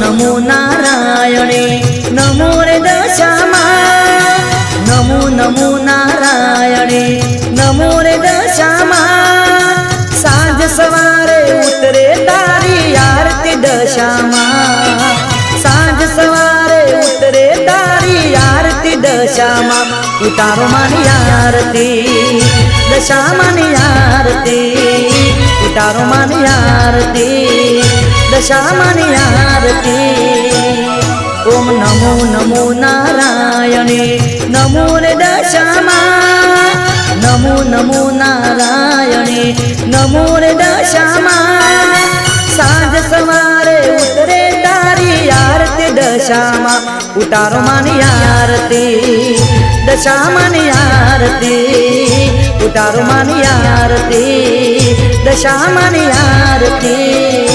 नमो नारायणे नमो रे दशामा नमो नमो नारायणे नमो रे दशामा सांज सवारे उतरे तारी आरती दशामा सांज सवारे उतरे तारी आरती दशामा उतारो मानी आरती दशामानी आरती उतारो मानी आरती दशामानी आरती ओम नमो नमो नारायणे नमो रे दशामा नमो नमो नारायणे नमो रे दशामा सांज सवारे उतरे तारी आरती दशामा उतारो मानी आरती दशामानी आरती उतारो मानी आरती दशामानी आरती।